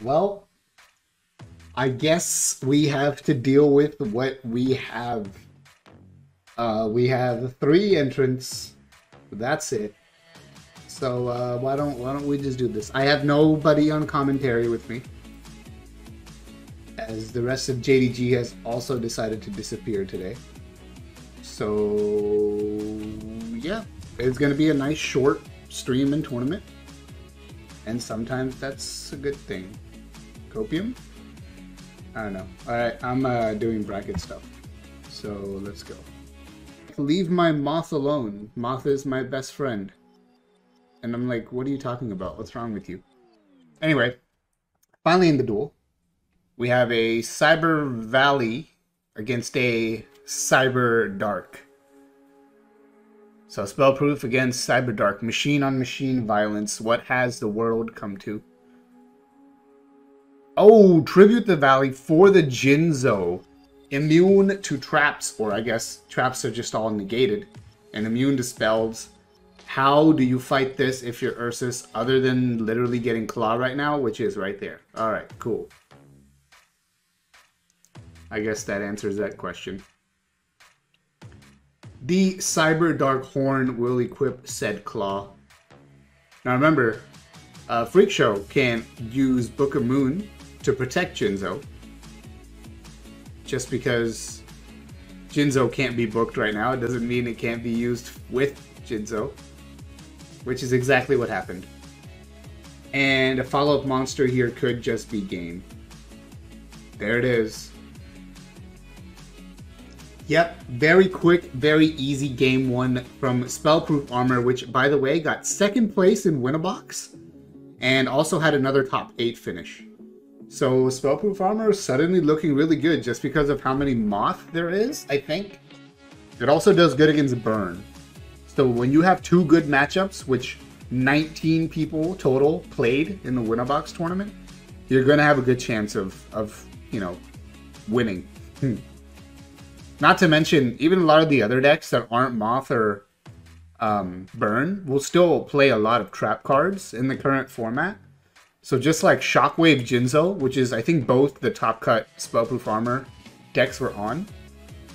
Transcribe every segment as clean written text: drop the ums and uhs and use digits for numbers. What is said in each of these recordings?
Well, I guess we have to deal with what we have. We have 3 entrants. That's it. So why don't we just do this? I have nobody on commentary with me, as the rest of JDG has also decided to disappear today. So yeah, it's gonna be a nice short stream and tournament, and sometimes that's a good thing. Copium? I don't know. Alright, I'm doing bracket stuff. So let's go. Leave my moth alone. Moth is my best friend. And I'm like, what are you talking about? What's wrong with you? Anyway, finally in the duel, we have a Cyber Valley against a Cyber Dark. So Spellproof against Cyber Dark. Machine on machine violence. What has the world come to? Oh, tribute the Valley for the Jinzo. Immune to traps, or I guess traps are just all negated, and immune to spells. How do you fight this if you're Ursus, other than literally getting Claw right now, which is right there? Alright, cool. I guess that answers that question. The Cyber Dark Horn will equip said Claw. Now remember, Freak Show can use Book of Moon to protect Jinzo. Just because Jinzo can't be booked right now, it doesn't mean it can't be used with Jinzo. Which is exactly what happened. And a follow-up monster here could just be game. There it is. Yep, very quick, very easy game 1 from Spellproof Armor, which, by the way, got 2nd place in Win-A-Box, and also had another top 8 finish. So Spellproof Armor is suddenly looking really good just because of how many Moth there is, I think. It also does good against Burn. So when you have 2 good matchups, which 19 people total played in the Win-A-Box tournament, you're going to have a good chance of you know, winning. Not to mention, even a lot of the other decks that aren't Moth or Burn will still play a lot of trap cards in the current format. So just like Shockwave Jinzo, which is I think both the top cut Spellproof Armor decks were on,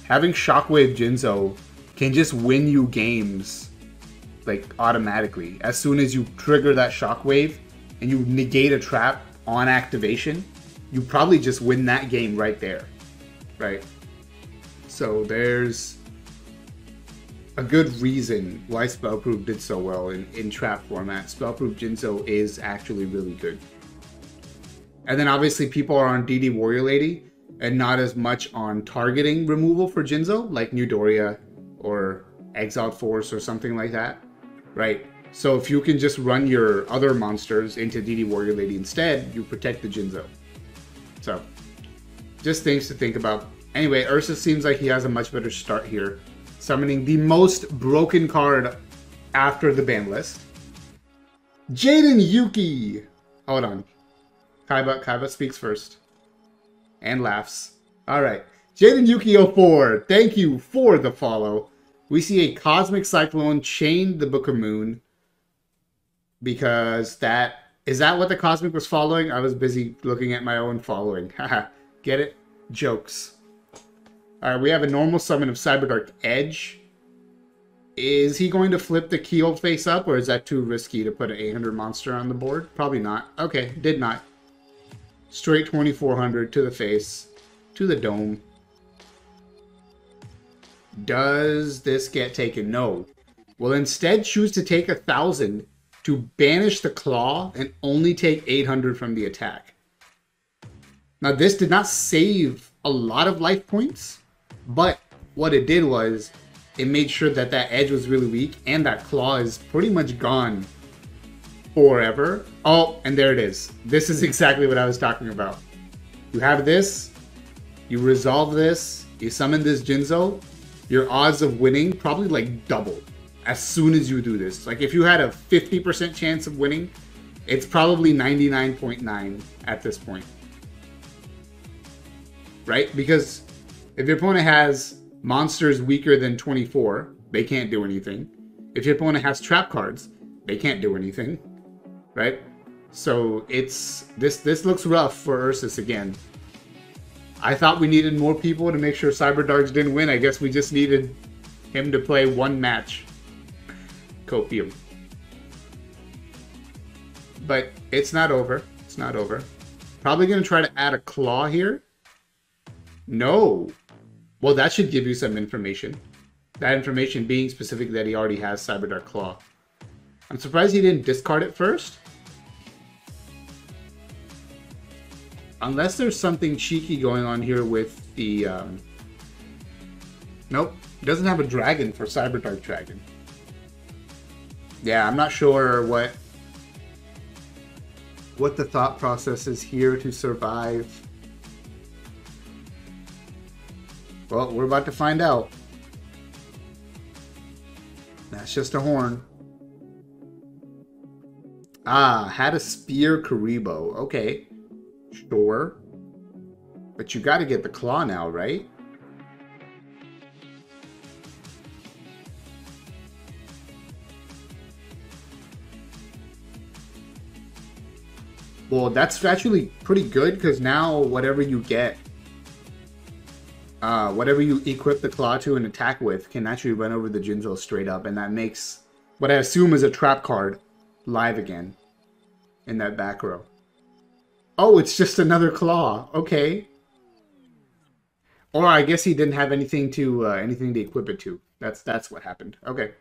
having Shockwave Jinzo can just win you games like automatically. As soon as you trigger that Shockwave and you negate a trap on activation, you probably just win that game right there, right? So there's a good reason why Spellproof did so well in trap format. Spellproof Jinzo is actually really good. And then obviously people are on DD Warrior Lady and not as much on targeting removal for Jinzo, like New Doria or Exiled Force or something like that, right? So if you can just run your other monsters into DD Warrior Lady instead, you protect the Jinzo. So, just things to think about. Anyway, Ursus seems like he has a much better start here, summoning the most broken card after the ban list. Jaden Yuki! Hold on. Kaiba speaks first. And laughs. Alright. Jaden Yuki 04, thank you for the follow. We see a Cosmic Cyclone chain the Book of Moon. Because that... Is that what the Cosmic was following? I was busy looking at my own following. Haha. Get it? Jokes. Alright, we have a normal summon of Cyberdark Edge. Is he going to flip the Keel face up, or is that too risky to put an 800 monster on the board? Probably not. Okay, did not. Straight 2400 to the face. To the dome. Does this get taken? No. Will instead choose to take 1000 to banish the claw and only take 800 from the attack. Now this did not save a lot of life points, but what it did was it made sure that that edge was really weak and that claw is pretty much gone forever. Oh, and there it is. This is exactly what I was talking about. You have this, you resolve this, you summon this Jinzo, your odds of winning probably like double as soon as you do this. Like if you had a 50% chance of winning, it's probably 99.9 at this point. Right? Because if your opponent has monsters weaker than 24, they can't do anything. If your opponent has trap cards, they can't do anything. Right? So this looks rough for Ursus again. I thought we needed more people to make sure Cyberdarks didn't win. I guess we just needed him to play one match. Copium. But it's not over. It's not over. Probably going to try to add a claw here. No. Well, that should give you some information. That information being specific that he already has Cyberdark Claw. I'm surprised he didn't discard it first. Unless there's something cheeky going on here with the... Nope. Doesn't have a dragon for Cyberdark Dragon. Yeah, I'm not sure what the thought process is here to survive. Well, we're about to find out. That's just a horn. Ah, had a spear Karibo. Okay. Sure. But you gotta get the claw now, right? Well, that's actually pretty good, because now whatever you get, whatever you equip the claw to and attack with can actually run over the Jinzo straight up, and that makes what I assume is a trap card live again in that back row. Oh, it's just another claw. Okay. Or I guess he didn't have anything to equip it to. That's what happened. Okay.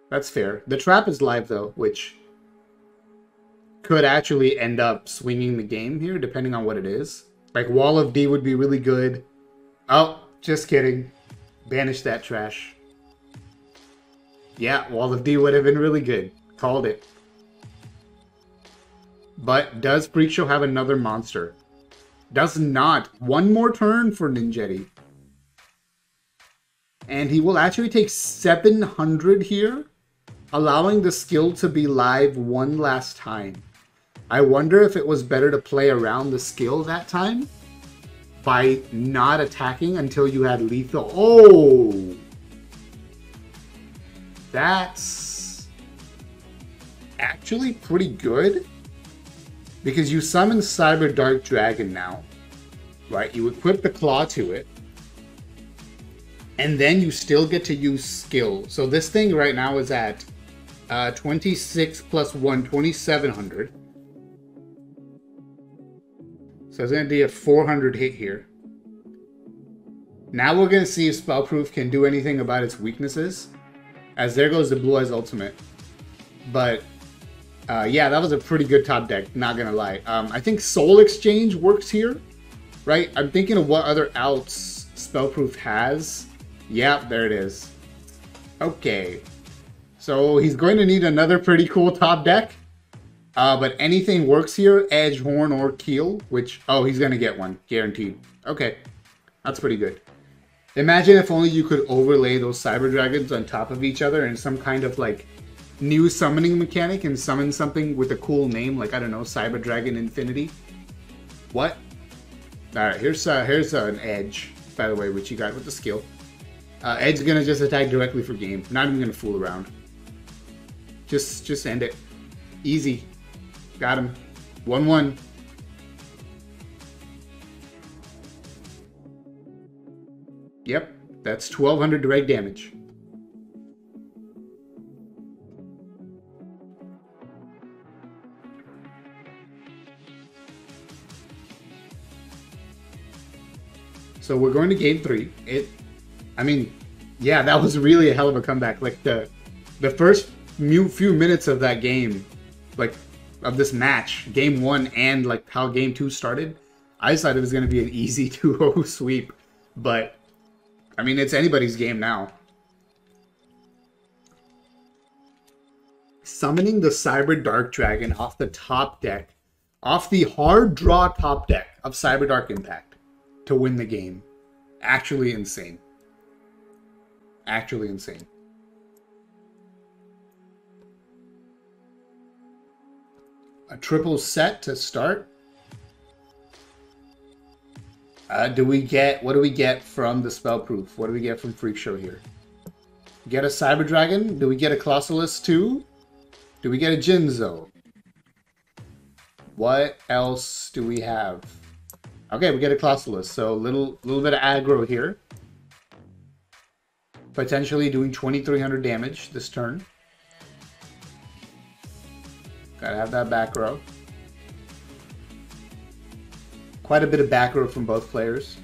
That's fair. The trap is live though, which could actually end up swinging the game here, depending on what it is. Like, Wall of D would be really good. Oh, just kidding. Banish that trash. Yeah, Wall of D would have been really good. Called it. But does Freak Show have another monster? Does not. One more turn for Ninjetti. And he will actually take 700 here, allowing the skill to be live one last time. I wonder if it was better to play around the skill that time by not attacking until you had lethal. Oh! That's actually pretty good, because you summon Cyber Dark Dragon now, right? You equip the claw to it, and then you still get to use skill. So this thing right now is at 26 plus 1, 2,700. So it's going to be a 400 hit here. Now we're going to see if Spellproof can do anything about its weaknesses. As there goes the Blue Eyes Ultimate. But, yeah, that was a pretty good top deck, not going to lie. I think Soul Exchange works here, right? I'm thinking of what other outs Spellproof has. Yep, there it is. Okay. So he's going to need another pretty cool top deck. But anything works here, Edge, Horn, or Keel, which, oh, he's going to get one, guaranteed. Okay, that's pretty good. Imagine if only you could overlay those Cyber Dragons on top of each other in some kind of, like, new summoning mechanic and summon something with a cool name, like, I don't know, Cyber Dragon Infinity. What? Alright, here's an Edge, by the way, which you got with the skill. Edge is going to just attack directly for game. Not even going to fool around. Just end it. Easy. Got him. 1-1. Yep, that's 1,200 direct damage. So we're going to game 3. I mean, yeah, that was really a hell of a comeback. Like the first few minutes of that game, like of this match, game 1 and like how game 2 started, I just thought it was going to be an easy 2-0 sweep, but I mean, it's anybody's game now. Summoning the Cyber Dark Dragon off the top deck, off the hard draw top deck of Cyber Dark Impact to win the game. Actually insane. Actually insane. A triple set to start. What do we get from the Spellproof? What do we get from Freak Show here? Get a Cyber Dragon? Do we get a Colossalus too? Do we get a Jinzo? What else do we have? Okay, we get a Colossalus, so little bit of aggro here. Potentially doing 2,300 damage this turn. Gotta have that back row. Quite a bit of back row from both players.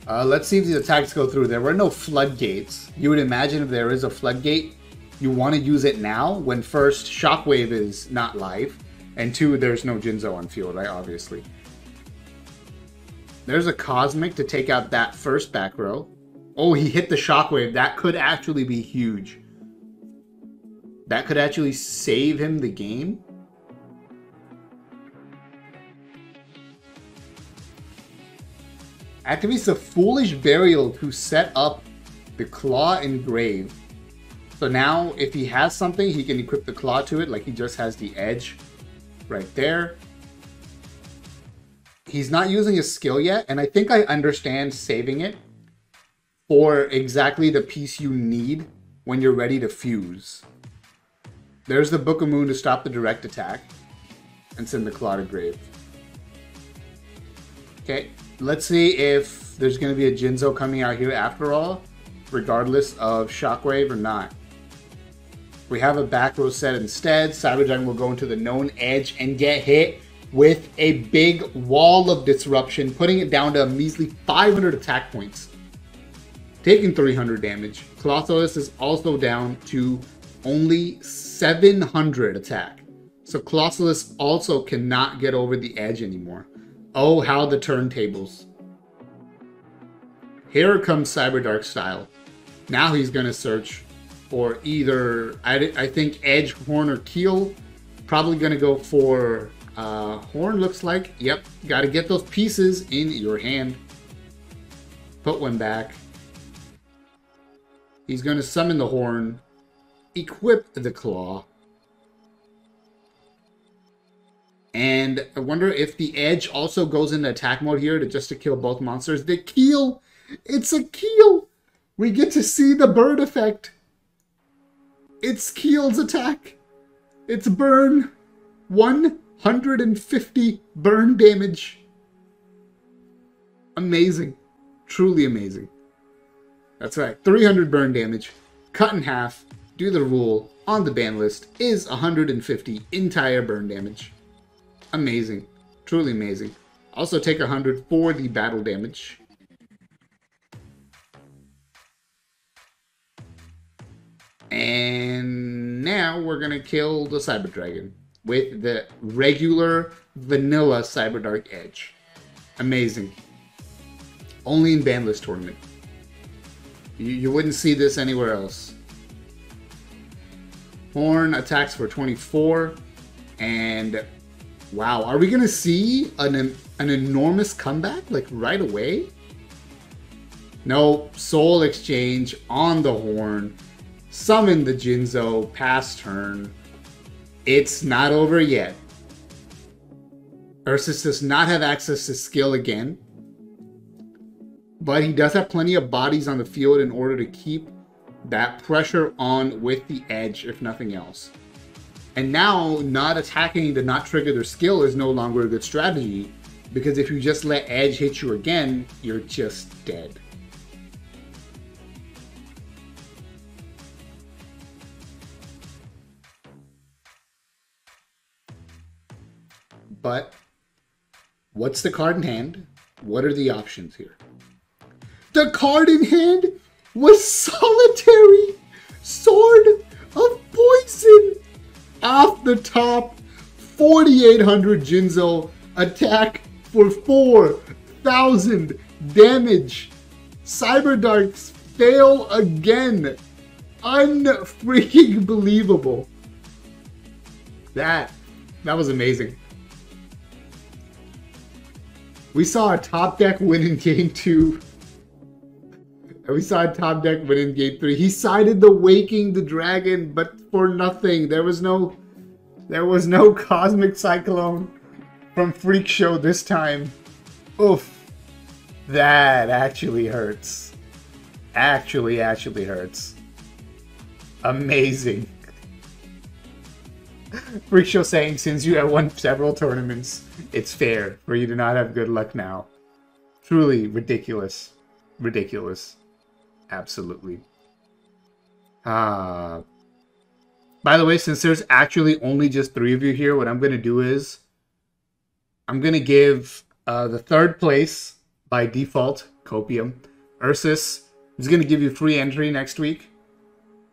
Let's see if these attacks go through. There were no floodgates. You would imagine if there is a floodgate, you want to use it now when first Shockwave is not live, and two, there's no Jinzo on field, right? Obviously. There's a Cosmic to take out that first back row. Oh, he hit the Shockwave. That could actually be huge. That could actually save him the game. Activates a Foolish Burial to set up the Claw Engrave. So now, if he has something, he can equip the Claw to it, like he just has the Edge right there. He's not using his skill yet, and I think I understand saving it for exactly the piece you need when you're ready to fuse. There's the Book of Moon to stop the direct attack and send the Claw to grave. Okay. Let's see if there's going to be a Jinzo coming out here after all, regardless of Shockwave or not. We have a back row set instead. Cyber Dragon will go into the known edge and get hit with a big wall of disruption, putting it down to a measly 500 attack points, taking 300 damage. Colossalus is also down to only 700 attack. So Colossalus also cannot get over the edge anymore. Oh, how the turntables. Here comes Cyberdark style. Now he's going to search for either, I think, Edge, Horn, or Keel. Probably going to go for Horn, looks like. Yep, got to get those pieces in your hand. Put one back. He's going to summon the Horn. Equip the Claw. And I wonder if the Edge also goes into attack mode here to kill both monsters. The Keel! It's a Keel! We get to see the bird effect. It's Keel's attack. It's burn. 150 burn damage. Amazing. Truly amazing. That's right. 300 burn damage. Cut in half. Do the rule on the ban list is 150 entire burn damage. Amazing. Truly amazing. Also take 100 for the battle damage. And now we're going to kill the Cyber Dragon with the regular vanilla Cyberdark Edge. Amazing. Only in Banlist tournament. You wouldn't see this anywhere else. Horn attacks for 24. And wow, are we going to see an enormous comeback like right away? No, Soul Exchange on the Horn. Summon the Jinzo, pass turn. It's not over yet. Ursus does not have access to skill again. But he does have plenty of bodies on the field in order to keep that pressure on with the Edge, if nothing else. And now, not attacking to not trigger their skill is no longer a good strategy, because if you just let Edge hit you again, you're just dead. But what's the card in hand? What are the options here? The card in hand was Solitary Sword of Poison. Off the top, 4,800 Jinzo, attack for 4,000 damage. Cyberdarks fail again. Unfreaking believable. That was amazing. We saw a top deck win in game 2. We saw a top deck win in game 3. He sided the Waking the Dragon, but for nothing. There was no Cosmic Cyclone from Freak Show this time. Oof. That actually hurts. Actually hurts. Amazing. Freak Show saying, since you have won several tournaments, it's fair for you to not have good luck now. Truly ridiculous. Ridiculous. Absolutely. By the way, since there's actually only just 3 of you here, what I'm going to do is I'm going to give the 3rd place by default, Copium. Ursus is going to give you free entry next week,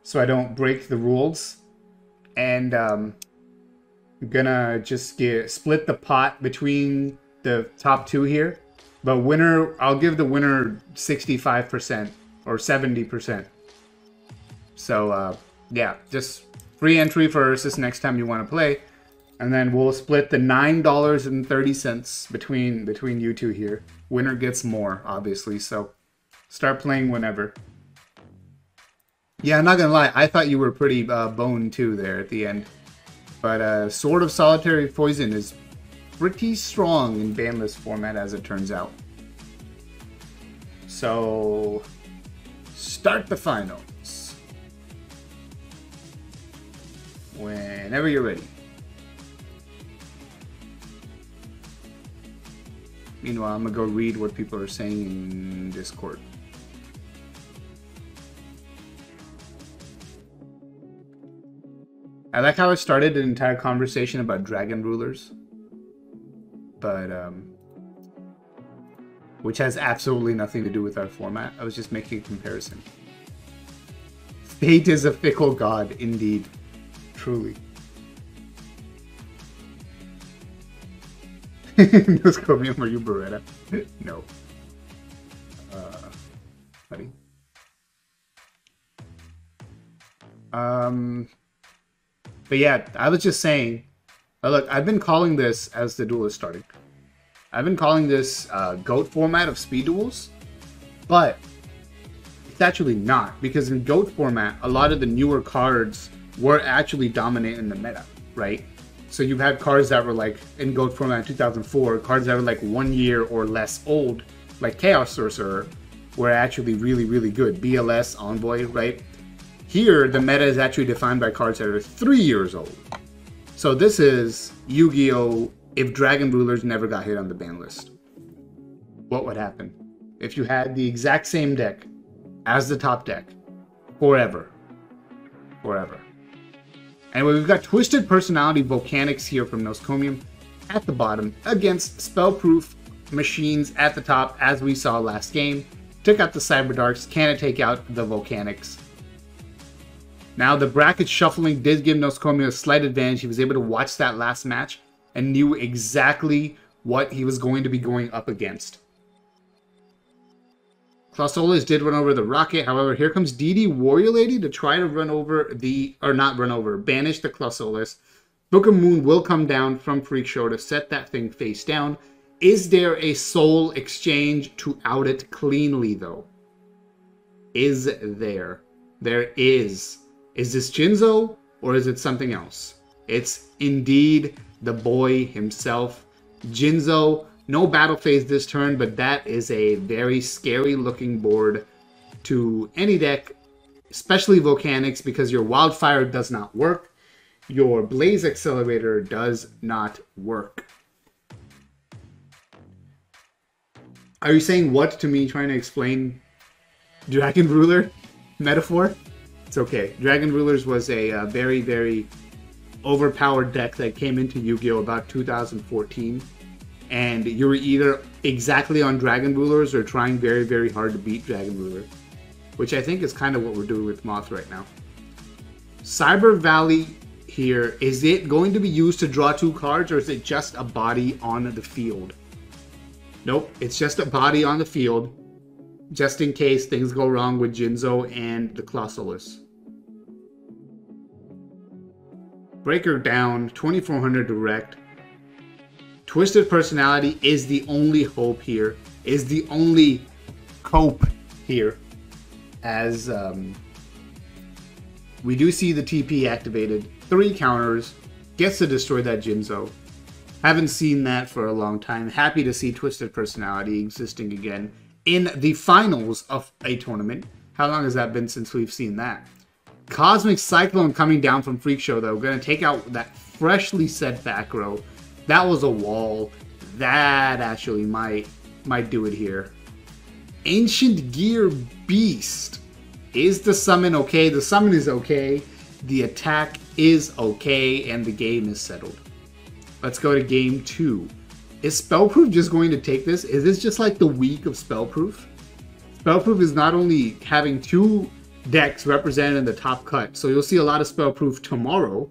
so I don't break the rules. And I'm going to just split the pot between the top 2 here. But winner, I'll give the winner 65% or 70%. So, yeah, just free entry for Ursus next time you want to play. And then we'll split the $9.30 between you two here. Winner gets more, obviously, so start playing whenever. Yeah, I'm not gonna lie, I thought you were pretty boned too there at the end. But Sword of Solitary Poison is pretty strong in Banlist format, as it turns out. So, start the finals. Whenever you're ready. Meanwhile, I'm gonna go read what people are saying in Discord. I like how I started an entire conversation about dragon rulers, but which has absolutely nothing to do with our format. I was just making a comparison. Fate is a fickle god, indeed. Truly. No Chromium, are you Beretta? No. Buddy. But yeah, I was just saying, look, I've been calling this, as the duel is starting, I've been calling this GOAT format of Speed Duels, but it's actually not, because in GOAT format, a lot of the newer cards were actually dominating the meta, right? So you've had cards that were like, in GOAT format 2004, cards that were like 1 year or less old, like Chaos Sorcerer, were actually really, really good. BLS, Envoy, right? Here, the meta is actually defined by cards that are 3 years old. So this is Yu-Gi-Oh! If Dragon Rulers never got hit on the ban list. What would happen? If you had the exact same deck as the top deck, forever. Forever. Anyway, we've got Twisted Personality Volcanics here from Noscomium at the bottom against Spellproof Machines at the top, as we saw last game. Took out the Cyberdarks. Can it take out the Volcanics? Now, the bracket shuffling did give Noscomium a slight advantage. He was able to watch that last match and knew exactly what he was going to be going up against. Clausolis did run over the Rocket. However, here comes DD Warrior Lady to try to run over the, or not run over, banish the Clausolis. Book of Moon will come down from Freak Show to set that thing face down. Is there a soul exchange to out it cleanly, though? Is there? There is. Is this Jinzo, or is it something else? It's indeed the boy himself, Jinzo. No battle phase this turn, but that is a very scary looking board to any deck, especially Volcanics, because your Wildfire does not work. Your Blaze Accelerator does not work. Are you saying what to me, trying to explain Dragon Ruler metaphor? It's okay. Dragon Rulers was a very, very overpowered deck that came into Yu-Gi-Oh! About 2014. And you were either exactly on Dragon Rulers or trying very, very hard to beat Dragon Ruler. Which I think is kind of what we're doing with Moth right now. Cyber Valley here, is it going to be used to draw 2 cards, or is it just a body on the field? Nope, it's just a body on the field, just in case things go wrong with Jinzo and the Clausolis. Breaker down, 2400 direct. Twisted Personality is the only hope here, is the only cope here, as we do see the TP activated. 3 counters, gets to destroy that Jinzo. Haven't seen that for a long time. Happy to see Twisted Personality existing again in the finals of a tournament. How long has that been since we've seen that? Cosmic Cyclone coming down from Freak Show, though. Going to take out that freshly set back row. That was a wall. That actually might do it here. Ancient Gear Beast. Is the summon okay? The summon is okay. The attack is okay. And the game is settled. Let's go to game 2. Is Spellproof just going to take this? Is this just like the week of Spellproof? Spellproof is not only having 2 decks represented in the top cut, so you'll see a lot of Spellproof tomorrow,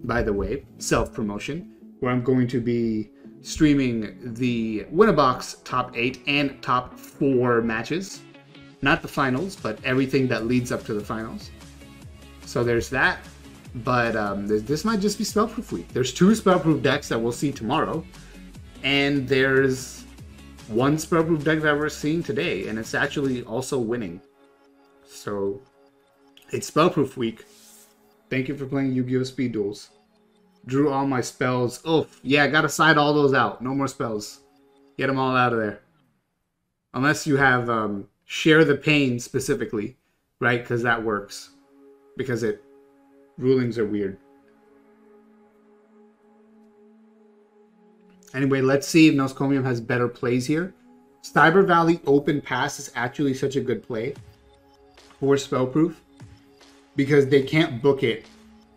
by the way, self-promotion, where I'm going to be streaming the Win-A-Box top 8 and top 4 matches. Not the finals, but everything that leads up to the finals. So there's that. But this might just be Spellproof week. There's 2 Spellproof decks that we'll see tomorrow. And there's 1 Spellproof deck that we're seeing today. And it's actually also winning. So it's Spellproof week. Thank you for playing Yu-Gi-Oh! Speed Duels. Drew all my spells. Oh, yeah, gotta side all those out. No more spells. Get them all out of there. Unless you have Share the Pain specifically, right? Because that works. Because rulings are weird. Anyway, let's see if Noskomium has better plays here. Cyber Valley Open Pass is actually such a good play for Spellproof. Because they can't book it.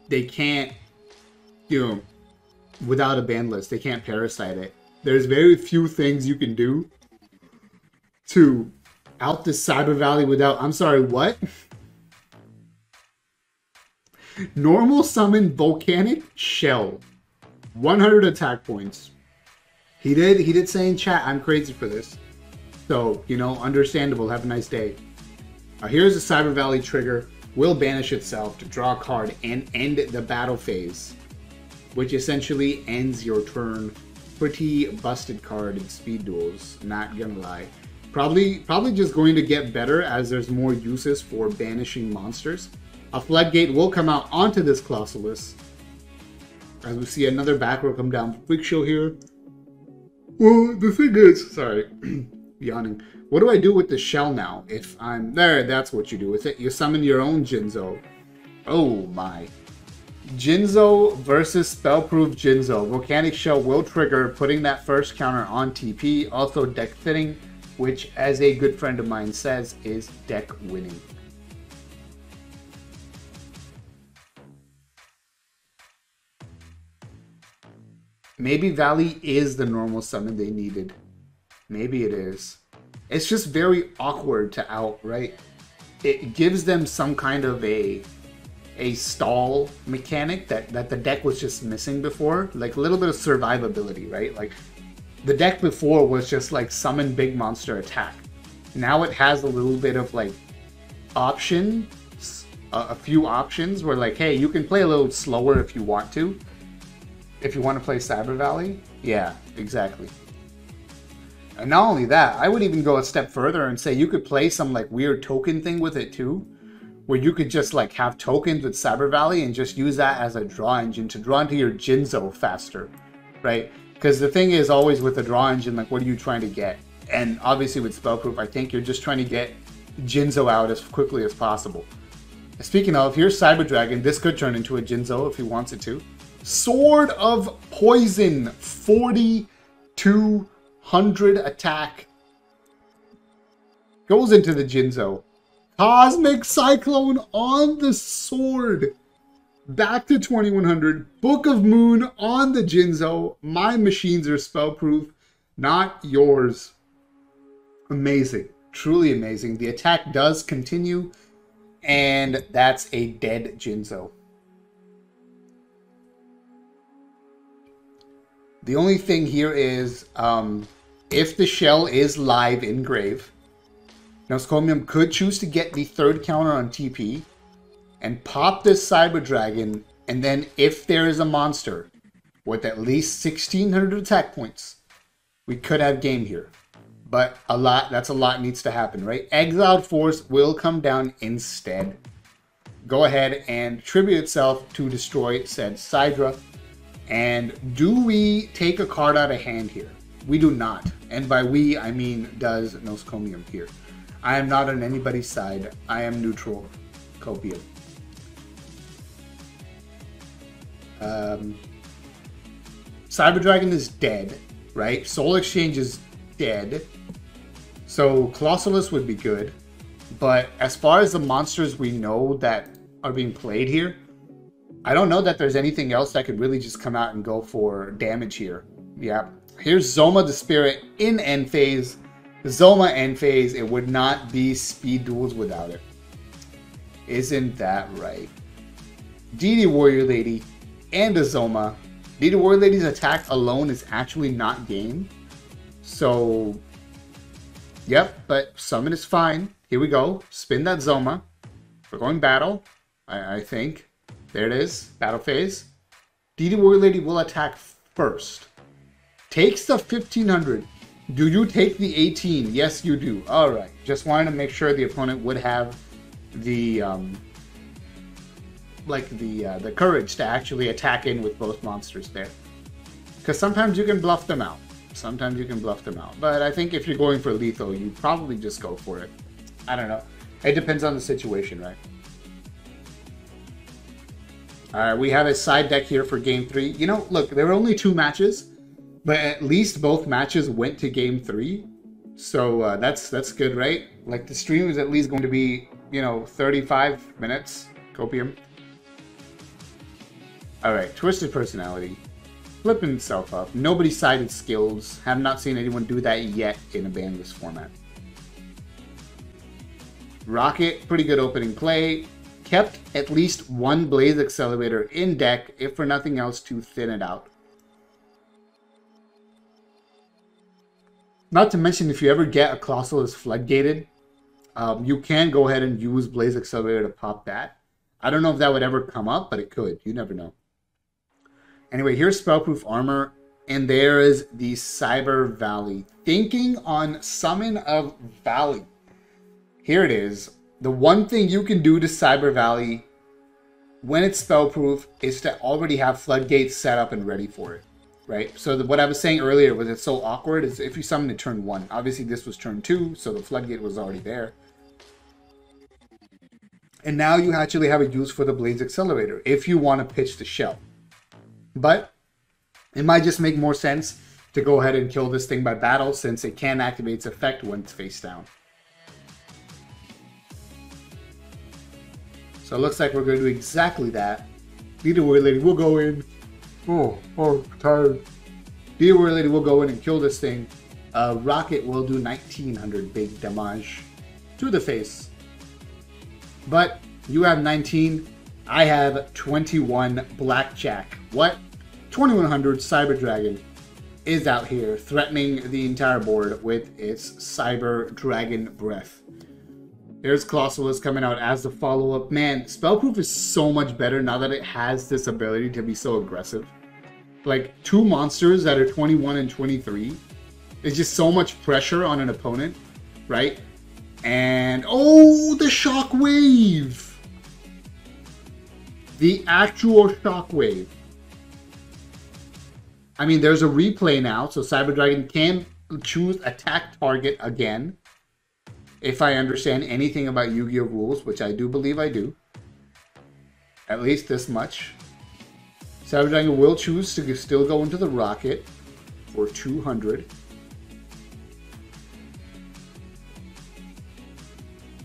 They can't, without a ban list. They can't parasite it. There's very few things you can do to out this Cyber Valley without... I'm sorry, what? Normal summon Volcanic Shell. 100 attack points. He did say in chat, I'm crazy for this. So, understandable. Have a nice day. Here's the Cyber Valley trigger. Will banish itself to draw a card and end the battle phase. Which essentially ends your turn. Pretty busted card in Speed Duels. Not gonna lie. Probably just going to get better as there's more uses for banishing monsters. A floodgate will come out onto this Colossalus. As we see another back row come down. Quick show here. Well, the thing is... Sorry. Yawning. What do I do with the shell now? If I'm... There, that's what you do with it. You summon your own Jinzo. Oh my. Jinzo versus Spellproof Jinzo. Volcanic Shell will trigger, putting that first counter on TP. Also deck fitting, which, as a good friend of mine says, is deck winning. Maybe Valley is the normal summon they needed. Maybe it is. It's just very awkward to out, right? It gives them some kind of a stall mechanic that the deck was just missing before. Like a little bit of survivability, right? Like the deck before was just like summon big monster attack. Now it has a little bit of like options, a few options where like, hey, you can play a little slower if you want to. If you want to play Cyber Valley. Yeah, exactly. And not only that, I would even go a step further and say you could play some like weird token thing with it too. Where you could just like have tokens with Cyber Valley and just use that as a draw engine to draw into your Jinzo faster, right? Because the thing is always with a draw engine, like what are you trying to get? And obviously with Spellproof, I think you're just trying to get Jinzo out as quickly as possible. Speaking of, here's Cyber Dragon. This could turn into a Jinzo if he wants it to. Sword of Poison, 4,200 attack. Goes into the Jinzo. Cosmic Cyclone on the sword. Back to 2100. Book of Moon on the Jinzo. My machines are spellproof, not yours. Amazing. Truly amazing. The attack does continue, and that's a dead Jinzo. The only thing here is, if the shell is live in grave, Noskomium could choose to get the third counter on TP and pop this Cyber Dragon, and then if there is a monster with at least 1600 attack points, we could have game here. But that's a lot needs to happen, right? Exiled Force will come down instead. Go ahead and tribute itself to destroy said Sidra. And do we take a card out of hand here? We do not. And by we, I mean does Noskomium here. I am not on anybody's side. I am neutral. Copium. Cyber Dragon is dead, right? Soul Exchange is dead. So Colossalus would be good. But as far as the monsters we know that are being played here, I don't know that there's anything else that could really just come out and go for damage here. Yeah. Here's Zoma the Spirit in end phase. Zoma end phase. It would not be Speed Duels without it. Isn't that right? DD Warrior Lady and a Zoma. DD Warrior Lady's attack alone is actually not game. So, yep, but summon is fine. Here we go. Spin that Zoma. We're going battle, I think. There it is. Battle phase. DD Warrior Lady will attack first. Takes the 1500. Do you take the 18? Yes, you do. Alright. Just wanted to make sure the opponent would have the the courage to actually attack in with both monsters there. Because sometimes you can bluff them out. Sometimes you can bluff them out. But I think if you're going for lethal, you probably just go for it. I don't know. It depends on the situation, right? Alright, we have a side deck here for Game 3. You know, look, there were only 2 matches, but at least both matches went to Game 3. So that's good, right? Like, the stream is at least going to be, you know, 35 minutes. Copium. Alright, Twisted Personality. Flipping itself up. Nobody sided skills. Have not seen anyone do that yet in a Banlist format. Rocket, pretty good opening play. Kept at least 1 Blaze Accelerator in deck, if for nothing else, to thin it out. Not to mention, if you ever get a Colossalus Floodgated, you can go ahead and use Blaze Accelerator to pop that. I don't know if that would ever come up, but it could. You never know. Anyway, here's Spellproof Armor, and there is the Cyber Valley. Thinking on Summon of Valley. Here it is. The one thing you can do to Cyber Valley when it's spellproof is to already have Floodgates set up and ready for it, right? So what I was saying earlier was it's so awkward is if you summon it turn 1. Obviously this was turn 2, so the Floodgate was already there. And now you actually have a use for the Blaze Accelerator if you want to pitch the shell. But it might just make more sense to go ahead and kill this thing by battle since it can activate its effect when it's face down. So it looks like we're going to do exactly that. DD Warrior Lady will go in. Oh, tired. DD Warrior Lady will go in and kill this thing. Rocket will do 1900 big damage to the face. But you have 19. I have 21 Blackjack. What? 2100 Cyber Dragon is out here threatening the entire board with its Cyber Dragon Breath. There's Colossalus coming out as the follow-up. Man, Spellproof is so much better now that it has this ability to be so aggressive. Like, 2 monsters that are 21 and 23 is just so much pressure on an opponent, right? And, oh, the Shockwave! The actual Shockwave. I mean, there's a replay now, so Cyber Dragon can choose attack target again. If I understand anything about Yu-Gi-Oh! Rules, which I do believe I do. At least this much. Cyber Dragon will choose to still go into the Rocket for 200.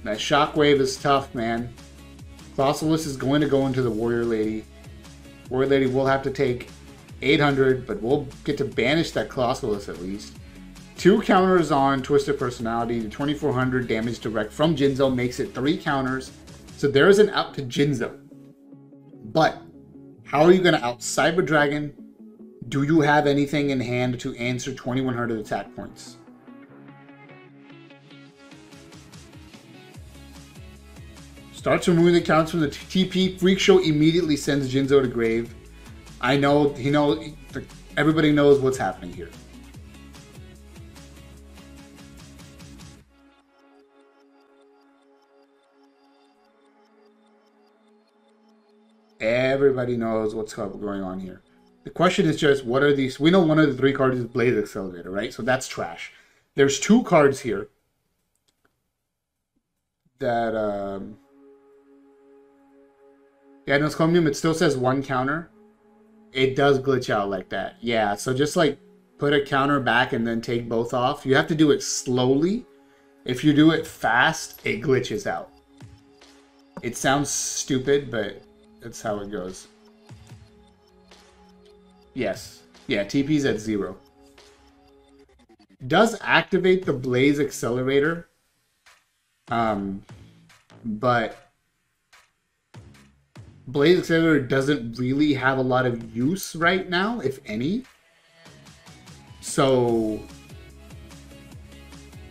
That Shockwave is tough, man. Colossalus is going to go into the Warrior Lady. Warrior Lady will have to take 800, but we'll get to banish that Colossalus at least. 2 counters on Twisted Personality. The 2400 damage direct from Jinzo makes it 3 counters. So there is an out to Jinzo. But how are you going to out Cyber Dragon? Do you have anything in hand to answer 2100 attack points? Starts removing the counts from the TP. Freak Show immediately sends Jinzo to grave. I know, everybody knows what's happening here. Everybody knows what's going on here. The question is just, what are these? We know one of the 3 cards is Blaze Accelerator, right? So that's trash. There's 2 cards here that, yeah, no, Chromium, it still says 1 counter. It does glitch out like that. Yeah, so just like put a counter back and then take both off. You have to do it slowly. If you do it fast, it glitches out. It sounds stupid, but that's how it goes. Yes. Yeah, TP's at 0. Does activate the Blaze Accelerator. But Blaze Accelerator doesn't really have a lot of use right now, if any. So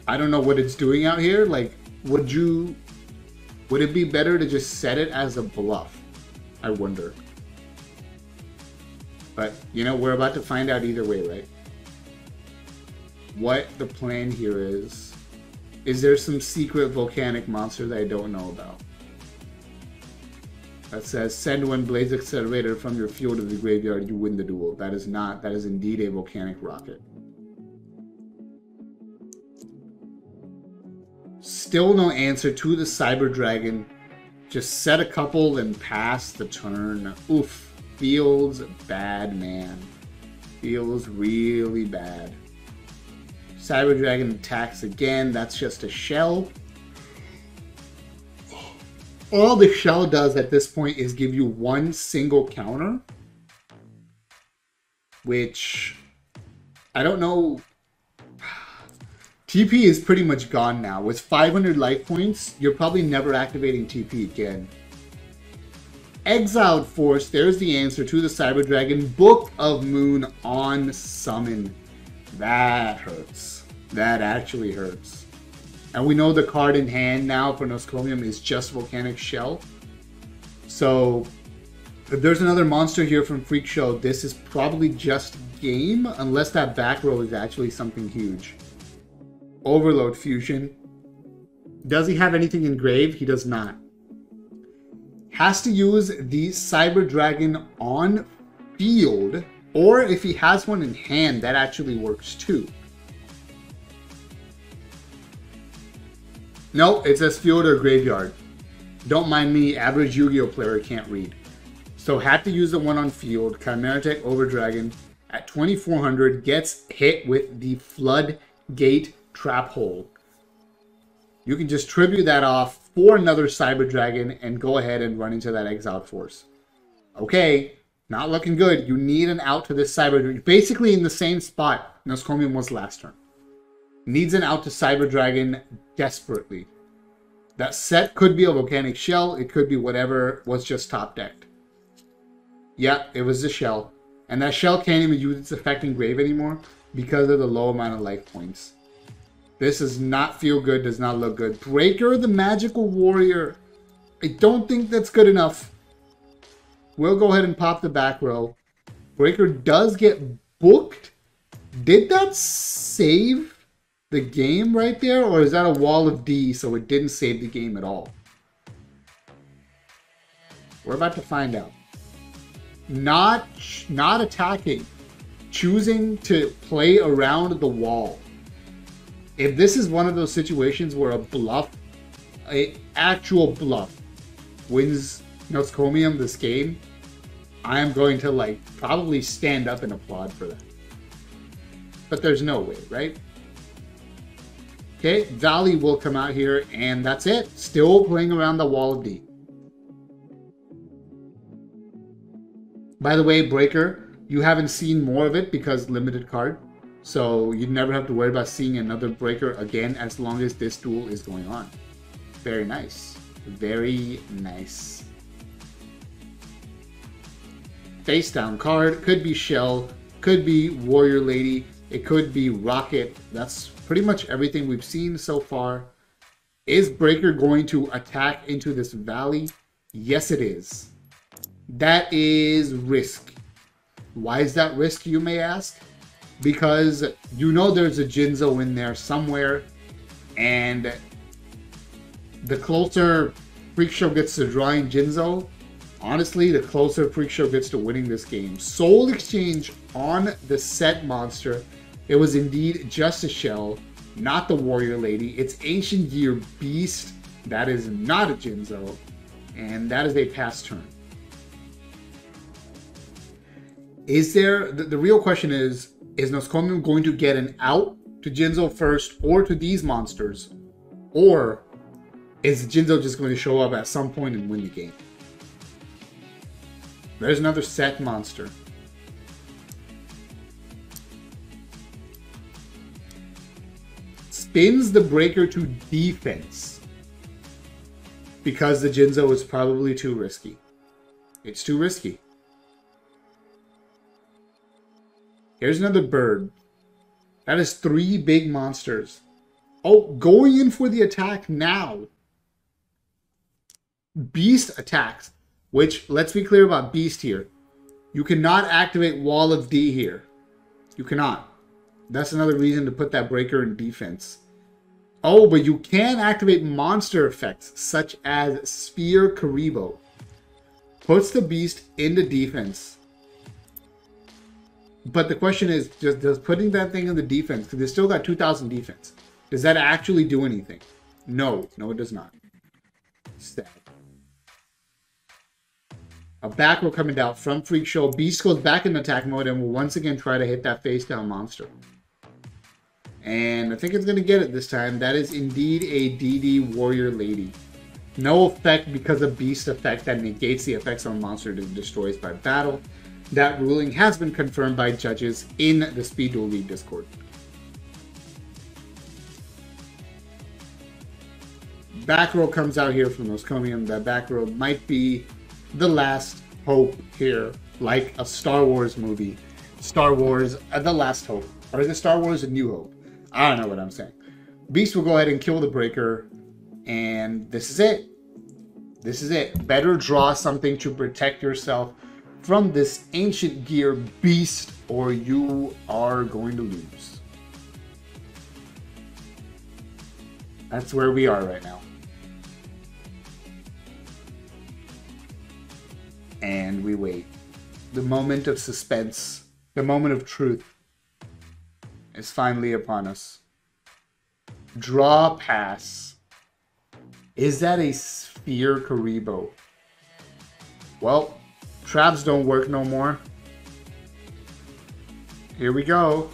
I don't know what it's doing out here. Like, would it be better to just set it as a bluff? I wonder. But, you know, we're about to find out either way, right? What the plan here is. Is there some secret volcanic monster that I don't know about? That says, send one Blaze Accelerator from your field to the graveyard, you win the duel. That is not, that is indeed a volcanic rocket. Still no answer to the Cyber Dragon. Just set a couple and pass the turn. Oof. Feels bad, man. Feels really bad. Cyber Dragon attacks again. That's just a shell. All the shell does at this point is give you one single counter. Which, I don't know. TP is pretty much gone now. With 500 life points, you're probably never activating TP again. Exiled Force, there's the answer to the Cyber Dragon. Book of Moon on summon. That hurts. That actually hurts. And we know the card in hand now for Noscomium is just Volcanic Shell. So, if there's another monster here from Freak Show, this is probably just game, unless that back row is actually something huge. Overload Fusion. Does he have anything engraved? He does not. Has to use the Cyber Dragon on field, or if he has one in hand, that actually works too. No, it says field or graveyard. Don't mind me, average Yu-Gi-Oh player can't read. So had to use the one on field. Chimeratech Over Dragon at 2400 gets hit with the Floodgate Trap Hole. You can just tribute that off for another Cyber Dragon and go ahead and run into that Exiled Force. Okay, not looking good. You need an out to this Cyber Dragon. Basically in the same spot Noscomium was last turn. Needs an out to Cyber Dragon desperately. That set could be a Volcanic Shell. It could be whatever was just top decked. Yeah, it was the shell. And that shell can't even use its effect in grave anymore because of the low amount of life points. This does not feel good, does not look good. Breaker the Magical Warrior. I don't think that's good enough. We'll go ahead and pop the back row. Breaker does get booked. Did that save the game right there? Or is that a wall of D so it didn't save the game at all? We're about to find out. Not attacking. Choosing to play around the wall. If this is one of those situations where a bluff, an actual bluff, wins Noscomium this game, I am going to like probably stand up and applaud for that. But there's no way, right? Okay, Valley will come out here and that's it. Still playing around the wall of D. By the way, Breaker, you haven't seen more of it because limited card. So you never have to worry about seeing another Breaker again as long as this duel is going on. Very nice. Very nice. Face down card. Could be Shell. Could be Warrior Lady. It could be Rocket. That's pretty much everything we've seen so far. Is Breaker going to attack into this Valley? Yes, it is. That is risk. Why is that risk, you may ask? Because you know there's a Jinzo in there somewhere, and the closer Freak Show gets to drawing Jinzo, honestly, the closer Freak Show gets to winning this game. Soul Exchange on the set monster. It was indeed just a shell, not the Warrior Lady. It's Ancient Gear Beast. That is not a Jinzo, and that is a pass turn. Is there... The real question is Noscomium going to get an out to Jinzo first or to these monsters? Or is Jinzo just going to show up at some point and win the game? There's another set monster. Spins the breaker to defense because the Jinzo is probably too risky. It's too risky. Here's another bird. That is 3 big monsters. Oh, going in for the attack now. Beast attacks, which, let's be clear about Beast here. You cannot activate Wall of D here. You cannot. That's another reason to put that breaker in defense. Oh, but you can activate monster effects, such as Spear Karibo. Puts the Beast into defense. But the question is, does putting that thing in the defense, because it's still got 2,000 defense, does that actually do anything? No. No, it does not. Sad. A back row coming down from Freak Show. Beast goes back in attack mode and will once again try to hit that face down monster. And I think it's going to get it this time. That is indeed a DD Warrior Lady. No effect because of Beast effect that negates the effects on monster that destroys by battle. That ruling has been confirmed by judges in the Speed Duel League Discord. Back row comes out here from Noscomium. That back row might be the last hope here, like a Star Wars movie. Star Wars, The Last Hope. Or is it Star Wars A New Hope? I don't know what I'm saying. Beast will go ahead and kill the breaker. And this is it. This is it. Better draw something to protect yourself from this ancient gear Beast, or you are going to lose. That's where we are right now. And we wait. The moment of suspense, the moment of truth is finally upon us. Draw pass. Is that a Spear Karibo? Well, traps don't work no more. Here we go.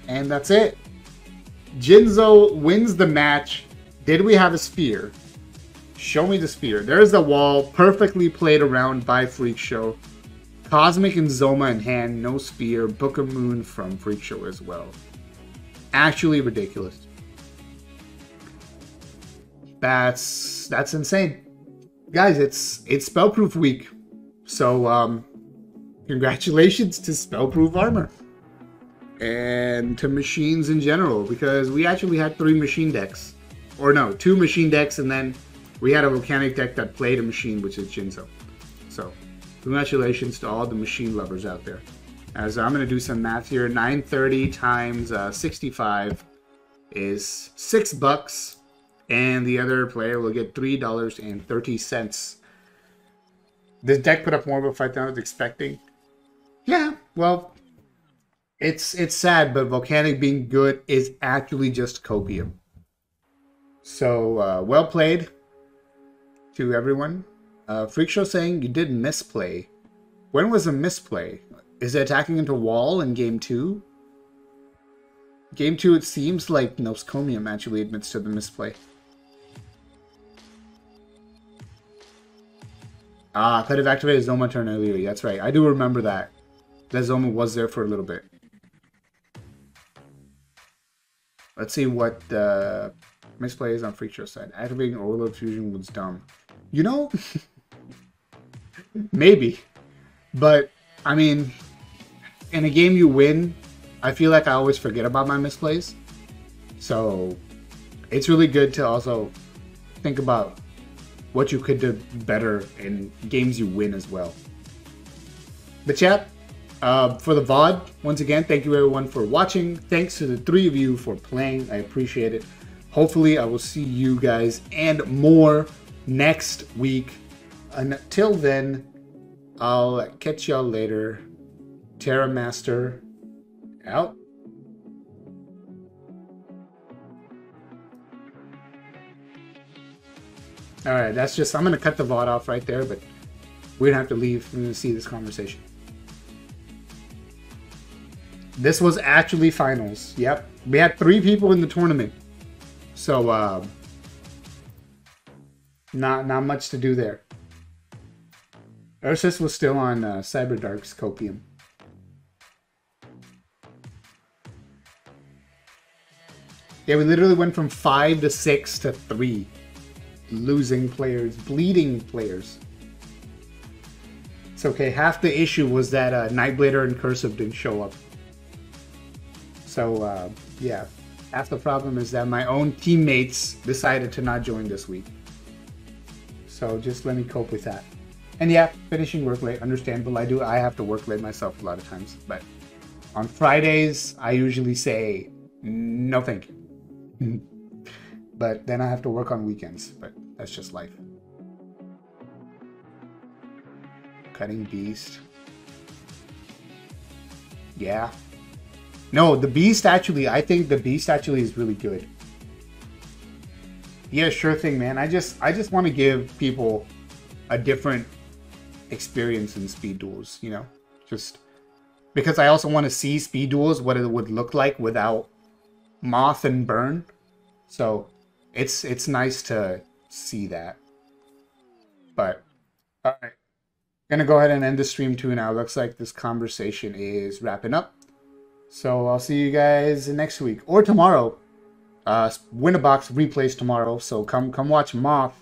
And that's it. Jinzo wins the match. Did we have a spear? Show me the spear. There's the wall, perfectly played around by Freak Show. Cosmic and Zoma in hand, no spear. Book of Moon from Freak Show as well. Actually ridiculous. That's insane. Guys, it's Spellproof week. So, congratulations to Spellproof Armor. And to machines in general, because we actually had 3 machine decks. Or no, 2 machine decks, and then we had a volcanic deck that played a machine, which is Jinzo. So, congratulations to all the machine lovers out there. As I'm going to do some math here, 930 times 65 is $6, and the other player will get $3.30. This deck put up more of a fight than I was expecting. Yeah, well, it's sad, but volcanic being good is actually just copium. So, well played to everyone. Freak Show saying you did misplay. When was a misplay? Is it attacking into wall in game 2? Game 2, it seems like Noscomium actually admits to the misplay. Ah, could have activated Zoma turn earlier. That's right. I do remember that. That Zoma was there for a little bit. Let's see what the misplay is on Freak Show side. Activating Overload Fusion was dumb. You know, maybe. But, I mean, in a game you win, I feel like I always forget about my misplays. So, it's really good to also think about what you could do better in games you win as well. But chat, for the VOD, once again, thank you everyone for watching. Thanks to the 3 of you for playing. I appreciate it. Hopefully, I will see you guys and more next week. Until then, I'll catch y'all later. Terramaster out. Alright, that's just, I'm going to cut the VOD off right there, but We're gonna have to leave. We're gonna see this conversation. This was actually finals. Yep. We had 3 people in the tournament. So, not much to do there. Ursus was still on Cyberdark's Copium. Yeah, we literally went from 5 to 6 to 3. Losing players, bleeding players. It's okay. Half the issue was that Nightblader and Cursive didn't show up. So, yeah. Half the problem is that my own teammates decided to not join this week. So just let me cope with that. And yeah, finishing work late, understandable. I have to work late myself a lot of times. But on Fridays, I usually say, no thank you. But then I have to work on weekends. But that's just life. Cutting Beast. Yeah. No, the Beast actually, I think the Beast actually is really good. Yeah, sure thing, man. I just want to give people a different experience in Speed Duels, you know? Just because I also want to see Speed Duels, what it would look like without Moth and Burn. So it's nice to see that. But, alright. Gonna go ahead and end the stream too now. Looks like this conversation is wrapping up. So I'll see you guys next week or tomorrow. Win-a-Box replays tomorrow. So come watch Moth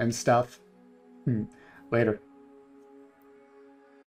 and stuff. Later.